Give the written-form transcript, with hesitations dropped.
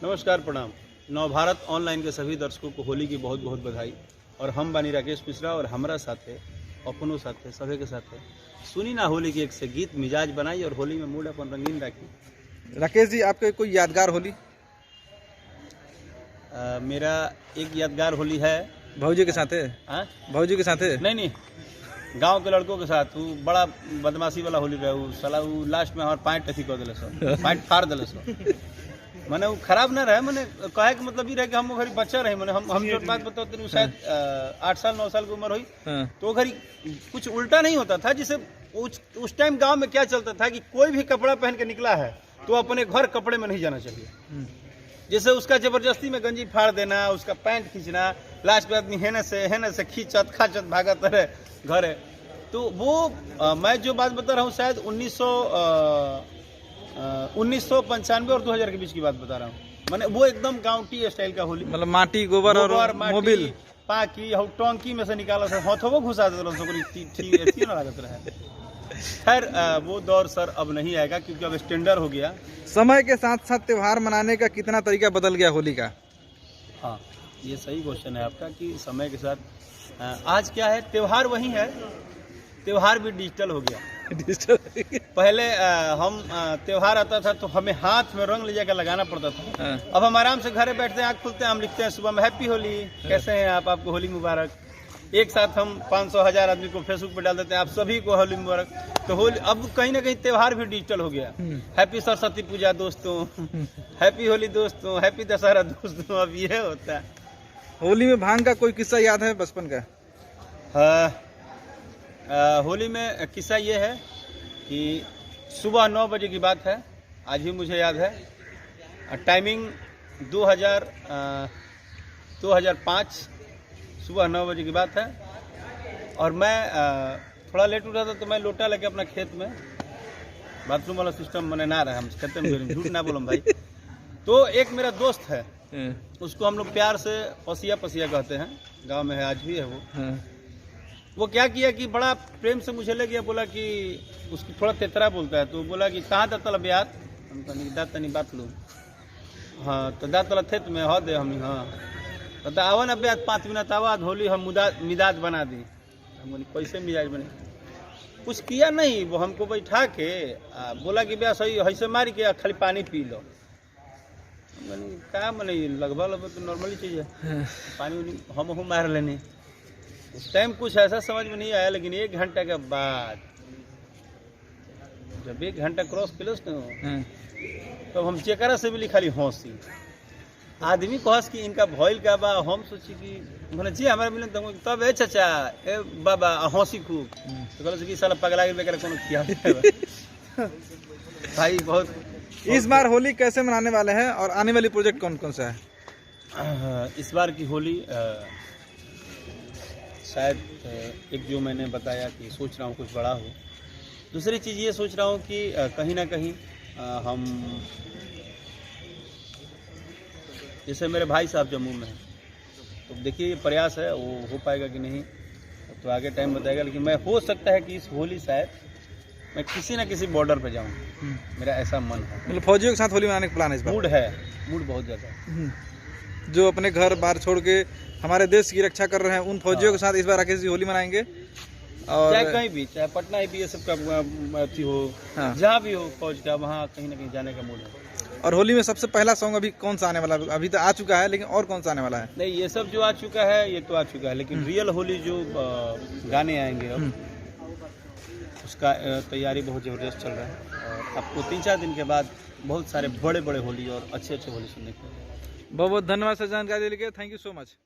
नमस्कार, प्रणाम। नवभारत ऑनलाइन के सभी दर्शकों को होली की बहुत बहुत बधाई। और हम बानी राकेश मिश्रा और हमारा साथ है अपनों साथ है सभी के साथ है सुनी ना होली की एक से गीत मिजाज बनाई और होली में मूड अपन रंगीन राखी। राकेश जी, आपके कोई यादगार होली? मेरा एक यादगार होली है। भाऊजी के साथ है? भाऊजी के साथ है? नहीं, गांव के लड़कों के साथ। वो बड़ा बदमाशी वाला होली रहे। वो साला वो लास्ट में हमारे पैंट अथी कर दिले सो, पैंट फाड़ दिले सो। मैंने वो खराब ना रहे, मैंने कहे कि मतलब ये रहे कि हम घड़ी बच्चा रहे। मैंने हम जो बात बताते हैं शायद 8 साल 9 साल की उम्र हुई। तो घड़ी कुछ उल्टा नहीं होता था। जिसे उस टाइम गांव में क्या चलता था कि कोई भी कपड़ा पहन के निकला है तो अपने घर कपड़े में नहीं जाना चाहिए। जैसे उसका जबरदस्ती में गंजी फाड़ देना, उसका पैंट खींचना, लास्ट में आदमी हेने से खींचत खाचत भागत रहे घर है। तो वो मैं जो बात बता रहा हूँ शायद 1995 और 2000 के बीच की बात बता रहा हूँ। मैंने वो एकदम गांवटी स्टाइल का होली, मतलब माटी गोबर और मोबिल पाकी टोंकी में से निकाला से हाथों घुसा देते रहे। खैर वो दौर सर अब नहीं आएगा क्योंकि अब स्टैंडर्ड हो गया। समय के साथ साथ त्योहार मनाने का कितना तरीका बदल गया होली का? हाँ, ये सही क्वेश्चन है आपका कि समय के साथ आज क्या है, त्योहार वही है, त्योहार भी डिजिटल हो गया। पहले हम त्योहार आता था तो हमें हाथ में रंग ले जाकर लगाना पड़ता था। अब हम आराम से घरे बैठते हैं, आँख खुलते हैं, हम लिखते हैं सुबह में हैप्पी होली, कैसे हैं आप, आपको होली मुबारक। एक साथ हम 500,000 आदमी को फेसबुक पे डाल देते हैं, आप सभी को होली मुबारक। तो होली अब कहीं ना कहीं त्योहार भी डिजिटल हो गया। हैप्पी सरस्वती पूजा दोस्तों, हैप्पी होली दोस्तों, हैप्पी दशहरा दोस्तों। अब ये होता है। होली में भांग का कोई किस्सा याद है बचपन का? होली में किस्सा ये है कि सुबह 9 बजे की बात है, आज भी मुझे याद है। टाइमिंग 2005 सुबह 9 बजे की बात है। और मैं थोड़ा लेट उठा था तो मैं लोटा लेके अपना खेत में, बाथरूम वाला सिस्टम मैंने ना रहा, हम खेत में झूठ ना बोलूँ भाई। तो एक मेरा दोस्त है, उसको हम लोग प्यार से पसिया कहते हैं, गांव में है, आज भी है वो क्या किया कि बड़ा प्रेम से मुझे ले गया, बोला कि उसकी थोड़ा तेतरा बोलता है, तो बोला कि कहाँ दातल ब्यात, हम कहीं दात नहीं बात लूँ। हाँ तो दातल थे तो मैं हो दे हम। हाँ तो आवा ना ब्यात 5 मिनट आवाज होली हम मिजाज बना दी। हम कैसे मिजाज बने, कुछ किया नहीं, वो हमको बैठा के बोला कि ब्याह सही ऐसे मार के खाली पानी पी लो। मैंने कहा मैंने लगभग तो नॉर्मली चीज़ है, पानी हम मार लेने। उस टाइम कुछ ऐसा समझ में नहीं आया, लेकिन 1 घंटा के बाद जब 1 घंटा क्रॉस किलोस न तो हम चेकरा से भी खाली हंसी। आदमी को हंस कि इनका भइल का बा, हम सोची कि मैंने जी हमारा मिलन तब ए चाचा ए बाबा हंसी खूब। तो कहल कि साला पगला के बेकार कोनो किया भाई। बहुत इस बार होली कैसे मनाने वाले हैं और आने वाली प्रोजेक्ट कौन कौन सा है? इस बार की होली शायद एक जो मैंने बताया कि सोच रहा हूँ कुछ बड़ा हो। दूसरी चीज़ ये सोच रहा हूँ कि कहीं ना कहीं हम, जैसे मेरे भाई साहब जम्मू में हैं, तो देखिए प्रयास है, वो हो पाएगा कि नहीं तो आगे टाइम बताएगा। लेकिन मैं हो सकता है कि इस होली शायद मैं किसी ना किसी बॉर्डर पे जाऊँ, मेरा ऐसा मन है। मतलब फौजियों के साथ होली मनाने का प्लान है इस बार? मूड बहुत ज़्यादा। जो अपने घर बार छोड़ के हमारे देश की रक्षा कर रहे हैं, उन फौजियों के साथ इस बार राकेश जी होली मनाएंगे। और चाहे कहीं भी, चाहे पटना भी, ये सब का अथी हो, जहाँ भी हो फौज का, वहाँ कहीं ना कहीं जाने का मूड है। और होली में सबसे पहला सॉन्ग अभी कौन सा आने वाला है? अभी तो आ चुका है, लेकिन और कौन सा आने वाला है? नहीं, ये सब जो आ चुका है ये तो आ चुका है, लेकिन रियल होली जो गाने आएंगे अब उसका तैयारी बहुत ज़बरदस्त चल रहा है। और आपको 3-4 दिन के बाद बहुत सारे बड़े होली और अच्छे होली सुनने को। बहुत बहुत धन्यवाद सर जानकारी देने के लिए। Thank you so much.